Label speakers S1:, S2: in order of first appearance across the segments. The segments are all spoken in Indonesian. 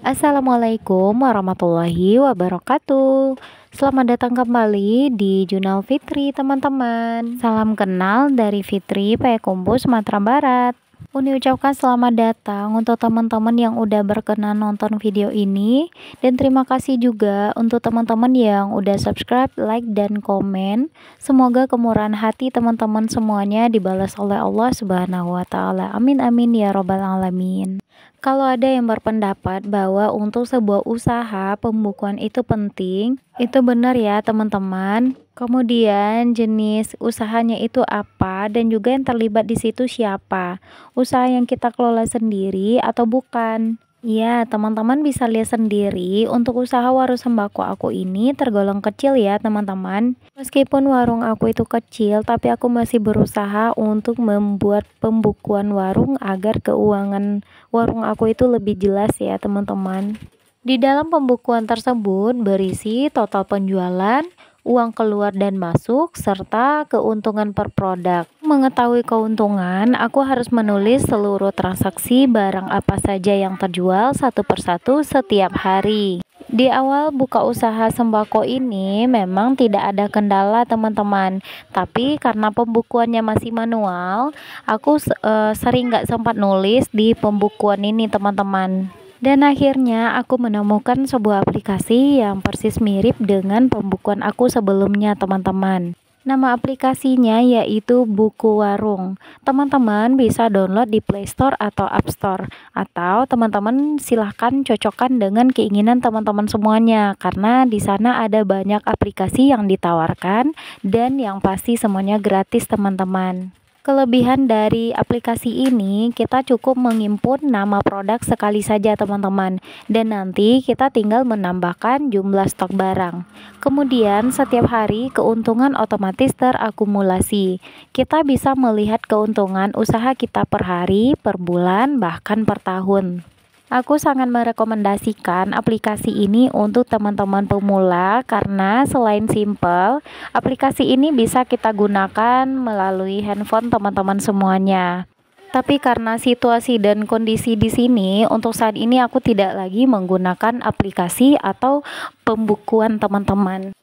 S1: Assalamualaikum warahmatullahi wabarakatuh. Selamat datang kembali di Jurnal Fitri, teman-teman. Salam kenal dari Fitri Payakumbuh, Sumatera Barat. Uni ucapkan selamat datang untuk teman-teman yang udah berkenan nonton video ini, dan terima kasih juga untuk teman-teman yang udah subscribe, like, dan komen. Semoga kemurahan hati teman-teman semuanya dibalas oleh Allah Subhanahu wa Ta'ala. Amin, amin ya Robbal 'Alamin. Kalau ada yang berpendapat bahwa untuk sebuah usaha pembukuan itu penting, itu benar ya teman-teman. Kemudian jenis usahanya itu apa dan juga yang terlibat di situ siapa. Usaha yang kita kelola sendiri atau bukan. Ya, teman-teman bisa lihat sendiri untuk usaha warung sembako aku ini tergolong kecil ya teman-teman. Meskipun warung aku itu kecil, tapi aku masih berusaha untuk membuat pembukuan warung agar keuangan warung aku itu lebih jelas ya teman-teman. Di dalam pembukuan tersebut berisi total penjualan, uang keluar dan masuk, serta keuntungan per produk. Mengetahui keuntungan, aku harus menulis seluruh transaksi barang apa saja yang terjual satu persatu setiap hari. Di awal buka usaha sembako ini memang tidak ada kendala teman-teman, tapi karena pembukuannya masih manual, aku sering nggak sempat nulis di pembukuan ini teman-teman. Dan akhirnya aku menemukan sebuah aplikasi yang persis mirip dengan pembukuan aku sebelumnya teman-teman. Nama aplikasinya yaitu Buku Warung. Teman-teman bisa download di Play Store atau App Store, atau teman-teman silahkan cocokkan dengan keinginan teman-teman semuanya, karena di sana ada banyak aplikasi yang ditawarkan dan yang pasti semuanya gratis teman-teman. Kelebihan dari aplikasi ini, kita cukup menginput nama produk sekali saja teman-teman, dan nanti kita tinggal menambahkan jumlah stok barang. Kemudian setiap hari keuntungan otomatis terakumulasi. Kita bisa melihat keuntungan usaha kita per hari, per bulan, bahkan per tahun. Aku sangat merekomendasikan aplikasi ini untuk teman-teman pemula karena selain simple, aplikasi ini bisa kita gunakan melalui handphone teman-teman semuanya. Tapi karena situasi dan kondisi di sini, untuk saat ini aku tidak lagi menggunakan aplikasi atau pembukuan teman-teman.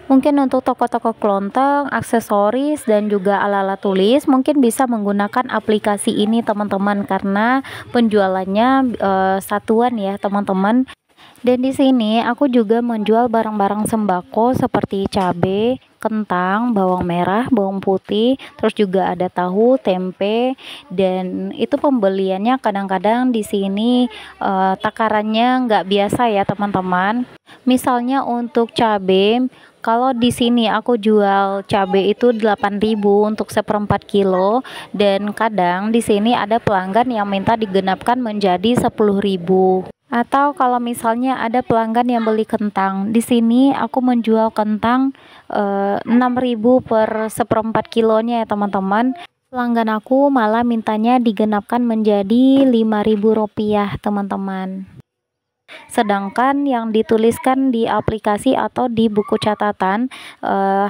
S1: Mungkin untuk toko-toko kelontong, aksesoris, dan juga alat-alat tulis mungkin bisa menggunakan aplikasi ini teman-teman, karena penjualannya satuan ya teman-teman. Dan di sini aku juga menjual barang-barang sembako seperti cabai, kentang, bawang merah, bawang putih, terus juga ada tahu, tempe, dan itu pembeliannya kadang-kadang di sini takarannya nggak biasa ya teman-teman. Misalnya untuk cabai, kalau di sini aku jual cabai itu 8.000 untuk seperempat kilo, dan kadang di sini ada pelanggan yang minta digenapkan menjadi 10.000. Atau kalau misalnya ada pelanggan yang beli kentang, di sini aku menjual kentang 6.000 per seperempat kilonya ya teman-teman. Pelanggan aku malah mintanya digenapkan menjadi 5.000 rupiah teman-teman. Sedangkan yang dituliskan di aplikasi atau di buku catatan,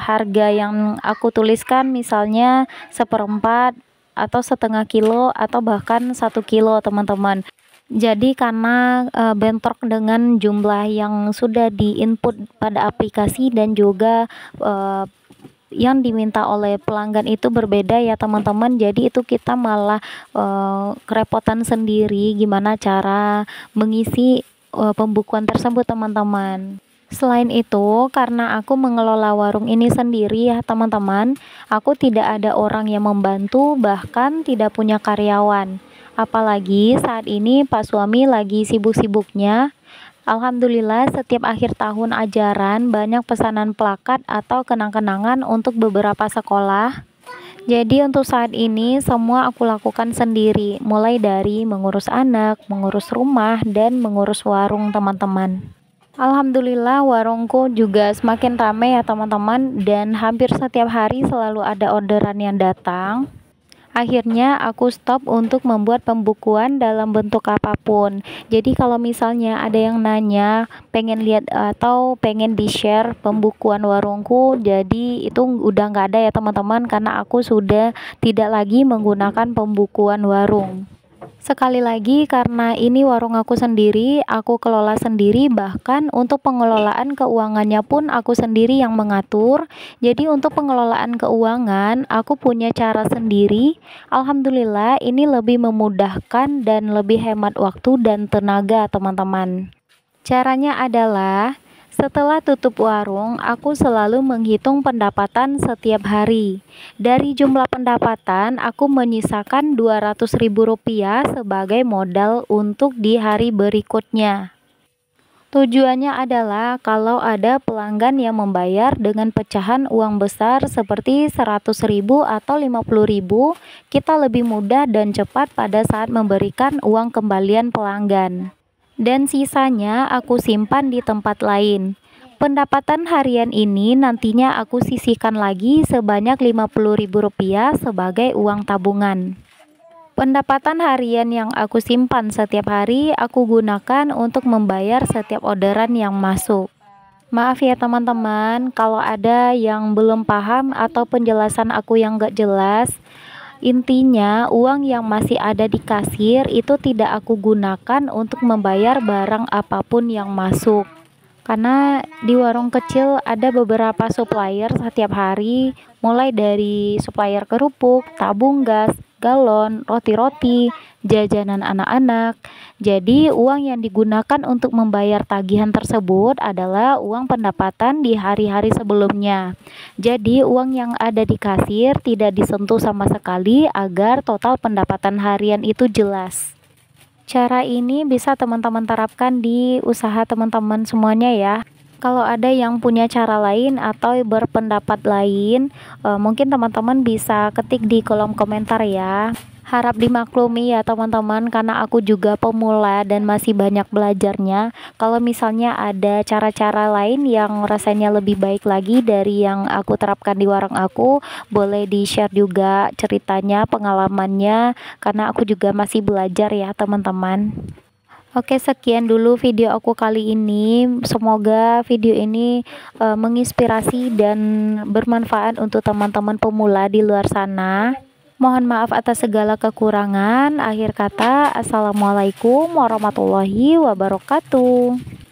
S1: harga yang aku tuliskan misalnya seperempat atau setengah kilo atau bahkan 1 kilo teman-teman. Jadi karena bentrok dengan jumlah yang sudah diinput pada aplikasi dan juga yang diminta oleh pelanggan itu berbeda ya teman-teman, jadi itu kita malah kerepotan sendiri gimana cara mengisi pembukuan tersebut teman-teman. Selain itu, karena aku mengelola warung ini sendiri ya teman-teman, aku tidak ada orang yang membantu, bahkan tidak punya karyawan. Apalagi saat ini Pak suami lagi sibuk-sibuknya. Alhamdulillah setiap akhir tahun ajaran banyak pesanan plakat atau kenang-kenangan untuk beberapa sekolah. Jadi untuk saat ini semua aku lakukan sendiri, mulai dari mengurus anak, mengurus rumah, dan mengurus warung teman-teman. Alhamdulillah warungku juga semakin ramai ya teman-teman, dan hampir setiap hari selalu ada orderan yang datang. Akhirnya aku stop untuk membuat pembukuan dalam bentuk apapun. Jadi kalau misalnya ada yang nanya pengen lihat atau pengen di-share pembukuan warungku, jadi itu udah nggak ada ya teman-teman, karena aku sudah tidak lagi menggunakan pembukuan warung. Sekali lagi, karena ini warung aku sendiri, aku kelola sendiri, bahkan untuk pengelolaan keuangannya pun aku sendiri yang mengatur. Jadi untuk pengelolaan keuangan, aku punya cara sendiri. Alhamdulillah, ini lebih memudahkan dan lebih hemat waktu dan tenaga, teman-teman. Caranya adalah, setelah tutup warung, aku selalu menghitung pendapatan setiap hari. Dari jumlah pendapatan, aku menyisakan Rp200.000 sebagai modal untuk di hari berikutnya. Tujuannya adalah kalau ada pelanggan yang membayar dengan pecahan uang besar seperti 100.000 atau 50.000, kita lebih mudah dan cepat pada saat memberikan uang kembalian pelanggan. Dan sisanya aku simpan di tempat lain. Pendapatan harian ini nantinya aku sisihkan lagi sebanyak Rp50.000 sebagai uang tabungan. Pendapatan harian yang aku simpan setiap hari aku gunakan untuk membayar setiap orderan yang masuk. Maaf ya teman-teman, kalau ada yang belum paham atau penjelasan aku yang gak jelas. Intinya, uang yang masih ada di kasir itu tidak aku gunakan untuk membayar barang apapun yang masuk. Karena di warung kecil ada beberapa supplier setiap hari, mulai dari supplier kerupuk, tabung gas, galon, roti-roti, jajanan anak-anak. Jadi, uang yang digunakan untuk membayar tagihan tersebut adalah uang pendapatan di hari-hari sebelumnya. Jadi, uang yang ada di kasir tidak disentuh sama sekali agar total pendapatan harian itu jelas. Cara ini bisa teman-teman terapkan di usaha teman-teman semuanya ya. Kalau ada yang punya cara lain atau berpendapat lain, mungkin teman-teman bisa ketik di kolom komentar ya. Harap dimaklumi ya teman-teman, karena aku juga pemula dan masih banyak belajarnya. Kalau misalnya ada cara-cara lain yang rasanya lebih baik lagi dari yang aku terapkan di warung aku, boleh di-share juga ceritanya, pengalamannya, karena aku juga masih belajar ya teman-teman. Oke, sekian dulu video aku kali ini. Semoga video ini menginspirasi dan bermanfaat untuk teman-teman pemula di luar sana. Mohon maaf atas segala kekurangan. Akhir kata, assalamualaikum warahmatullahi wabarakatuh.